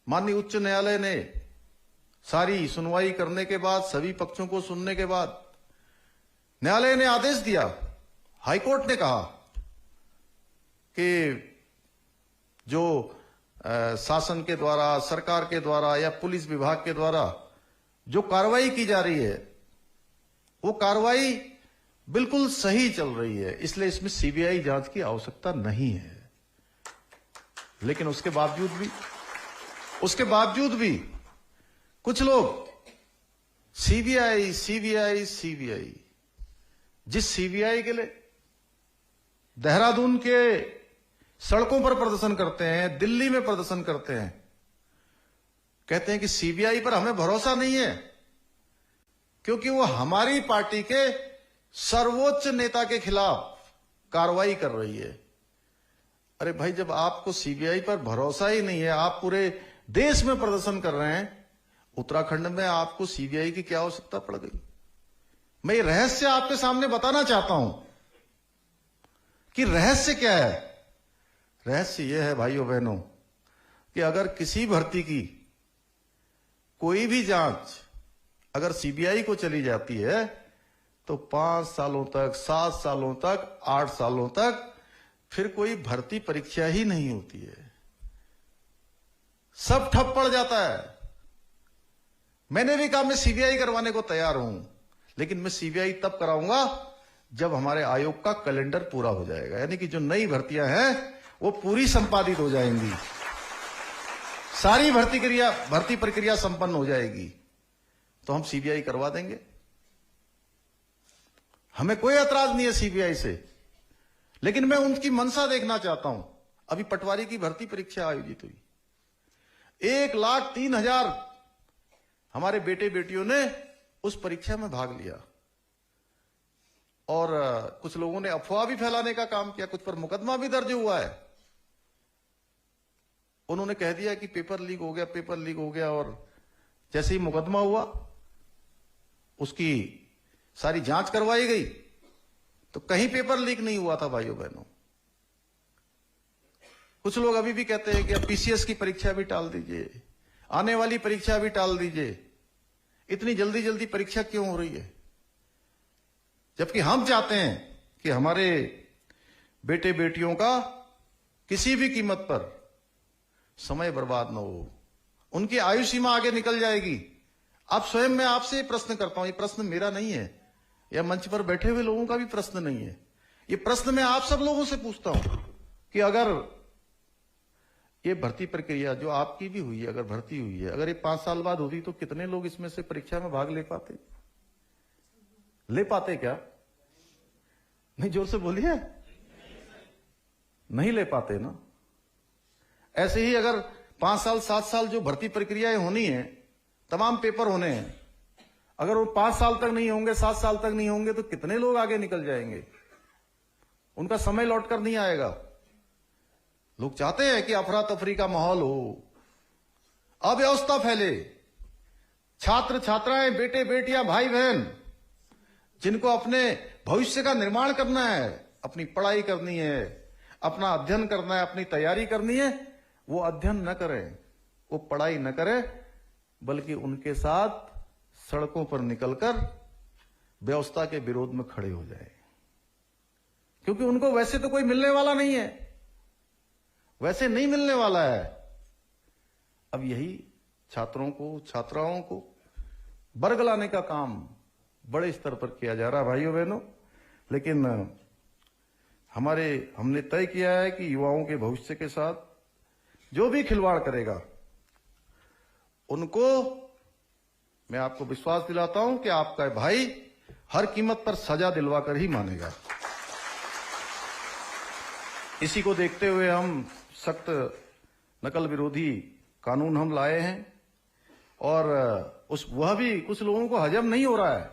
माननीय उच्च न्यायालय ने सारी सुनवाई करने के बाद, सभी पक्षों को सुनने के बाद न्यायालय ने आदेश दिया, हाईकोर्ट ने कहा कि जो शासन के द्वारा, सरकार के द्वारा या पुलिस विभाग के द्वारा जो कार्रवाई की जा रही है वो कार्रवाई बिल्कुल सही चल रही है, इसलिए इसमें सीबीआई जांच की आवश्यकता नहीं है। लेकिन उसके बावजूद भी कुछ लोग सीबीआई सीबीआई सीबीआई, जिस सीबीआई के लिए देहरादून के सड़कों पर प्रदर्शन करते हैं, दिल्ली में प्रदर्शन करते हैं, कहते हैं कि सीबीआई पर हमें भरोसा नहीं है क्योंकि वो हमारी पार्टी के सर्वोच्च नेता के खिलाफ कार्रवाई कर रही है। अरे भाई, जब आपको सीबीआई पर भरोसा ही नहीं है, आप पूरे देश में प्रदर्शन कर रहे हैं, उत्तराखंड में आपको सीबीआई की क्या आवश्यकता पड़ गई? मैं ये रहस्य आपके सामने बताना चाहता हूं कि रहस्य क्या है। रहस्य यह है भाइयों बहनों कि अगर किसी भर्ती की कोई भी जांच अगर सीबीआई को चली जाती है तो 5 सालों तक, 7 सालों तक, 8 सालों तक फिर कोई भर्ती परीक्षा ही नहीं होती है, सब ठप पड़ जाता है। मैंने भी कहा मैं सीबीआई करवाने को तैयार हूं, लेकिन मैं सीबीआई तब कराऊंगा जब हमारे आयोग का कैलेंडर पूरा हो जाएगा, यानी कि जो नई भर्तियां हैं वो पूरी संपादित हो जाएंगी, सारी भर्ती प्रक्रिया संपन्न हो जाएगी, तो हम सीबीआई करवा देंगे। हमें कोई ऐतराज नहीं है सीबीआई से, लेकिन मैं उनकी मंशा देखना चाहता हूं। अभी पटवारी की भर्ती परीक्षा आयोजित हुई, 1,03,000 हमारे बेटे बेटियों ने उस परीक्षा में भाग लिया और कुछ लोगों ने अफवाह भी फैलाने का काम किया, कुछ पर मुकदमा भी दर्ज हुआ है। उन्होंने कह दिया कि पेपर लीक हो गया, पेपर लीक हो गया, और जैसे ही मुकदमा हुआ उसकी सारी जांच करवाई गई तो कहीं पेपर लीक नहीं हुआ था। भाइयों बहनों, कुछ लोग अभी भी कहते हैं कि अब पीसीएस की परीक्षा भी टाल दीजिए, आने वाली परीक्षा भी टाल दीजिए, इतनी जल्दी जल्दी परीक्षा क्यों हो रही है? जबकि हम चाहते हैं कि हमारे बेटे बेटियों का किसी भी कीमत पर समय बर्बाद न हो, उनकी आयु सीमा आगे निकल जाएगी। अब स्वयं मैं आपसे प्रश्न करता हूं, ये प्रश्न मेरा नहीं है या मंच पर बैठे हुए लोगों का भी प्रश्न नहीं है, ये प्रश्न मैं आप सब लोगों से पूछता हूं कि अगर ये भर्ती प्रक्रिया जो आपकी भी हुई है, अगर भर्ती हुई है, अगर ये 5 साल बाद होती तो कितने लोग इसमें से परीक्षा में भाग ले पाते क्या? नहीं, जोर से बोलिए, नहीं ले पाते ना। ऐसे ही अगर 5 साल 7 साल जो भर्ती प्रक्रियाएं होनी है, तमाम पेपर होने हैं, अगर वो 5 साल तक नहीं होंगे, 7 साल तक नहीं होंगे तो कितने लोग आगे निकल जाएंगे? उनका समय लौट कर नहीं आएगा। लोग चाहते हैं कि अफरा तफरी का माहौल हो, अव्यवस्था फैले, छात्र छात्राएं, बेटे बेटियां, भाई बहन जिनको अपने भविष्य का निर्माण करना है, अपनी पढ़ाई करनी है, अपना अध्ययन करना है, अपनी तैयारी करनी है, वो अध्ययन न करें, वो पढ़ाई न करें, बल्कि उनके साथ सड़कों पर निकलकर व्यवस्था के विरोध में खड़े हो जाए, क्योंकि उनको वैसे तो कोई मिलने वाला नहीं है, वैसे नहीं मिलने वाला है। अब यही छात्रों को, छात्राओं को बरगलाने का काम बड़े स्तर पर किया जा रहा है भाइयों बहनों। लेकिन हमने तय किया है कि युवाओं के भविष्य के साथ जो भी खिलवाड़ करेगा उनको मैं आपको विश्वास दिलाता हूं कि आपका भाई हर कीमत पर सजा दिलवा कर ही मानेगा। इसी को देखते हुए हम सख्त नकल विरोधी कानून हम लाए हैं, और वह भी कुछ लोगों को हजम नहीं हो रहा है,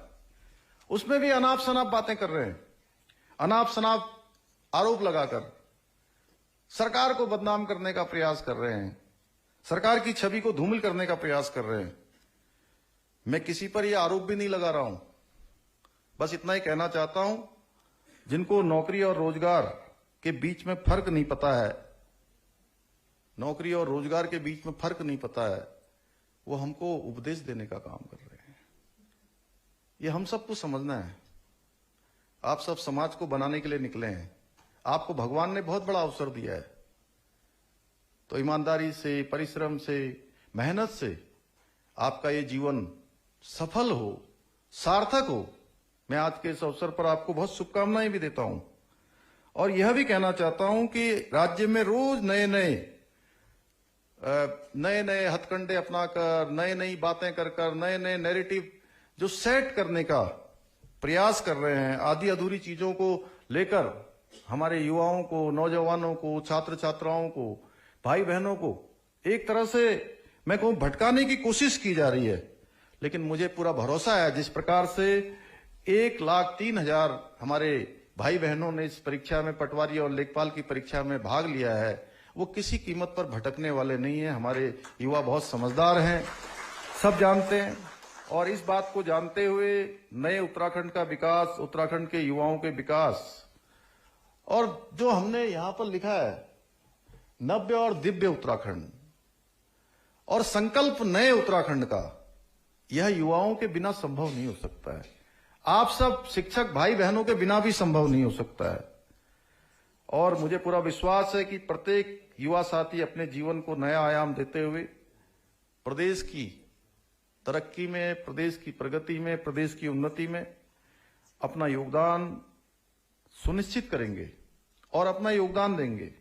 उसमें भी अनाप शनाप बातें कर रहे हैं, अनाप शनाप आरोप लगाकर सरकार को बदनाम करने का प्रयास कर रहे हैं, सरकार की छवि को धूमिल करने का प्रयास कर रहे हैं। मैं किसी पर यह आरोप भी नहीं लगा रहा हूं, बस इतना ही कहना चाहता हूं, जिनको नौकरी और रोजगार के बीच में फर्क नहीं पता है, नौकरी और रोजगार के बीच में फर्क नहीं पता है, वो हमको उपदेश देने का काम कर रहे हैं। ये हम सबको समझना है। आप सब समाज को बनाने के लिए निकले हैं। आपको भगवान ने बहुत बड़ा अवसर दिया है, तो ईमानदारी से, परिश्रम से, मेहनत से आपका ये जीवन सफल हो, सार्थक हो। मैं आज के इस अवसर पर आपको बहुत शुभकामनाएं भी देता हूं और यह भी कहना चाहता हूं कि राज्य में रोज नए नए हथकंडे अपनाकर, नई नई बातें कर नए नए नैरेटिव जो सेट करने का प्रयास कर रहे हैं, आधी अधूरी चीजों को लेकर हमारे युवाओं को, नौजवानों को, छात्र छात्राओं को, भाई बहनों को एक तरह से मैं कहूं भटकाने की कोशिश की जा रही है। लेकिन मुझे पूरा भरोसा है, जिस प्रकार से 1,03,000 हमारे भाई बहनों ने इस परीक्षा में, पटवारी और लेखपाल की परीक्षा में भाग लिया है, वो किसी कीमत पर भटकने वाले नहीं है। हमारे युवा बहुत समझदार हैं, सब जानते हैं। और इस बात को जानते हुए नए उत्तराखंड का विकास, उत्तराखंड के युवाओं के विकास, और जो हमने यहां पर लिखा है नव्य और दिव्य उत्तराखंड और संकल्प नए उत्तराखंड का, यह युवाओं के बिना संभव नहीं हो सकता है। आप सब शिक्षक भाई बहनों के बिना भी संभव नहीं हो सकता है। और मुझे पूरा विश्वास है कि प्रत्येक युवा साथी अपने जीवन को नया आयाम देते हुए प्रदेश की तरक्की में, प्रदेश की प्रगति में, प्रदेश की उन्नति में अपना योगदान सुनिश्चित करेंगे और अपना योगदान देंगे।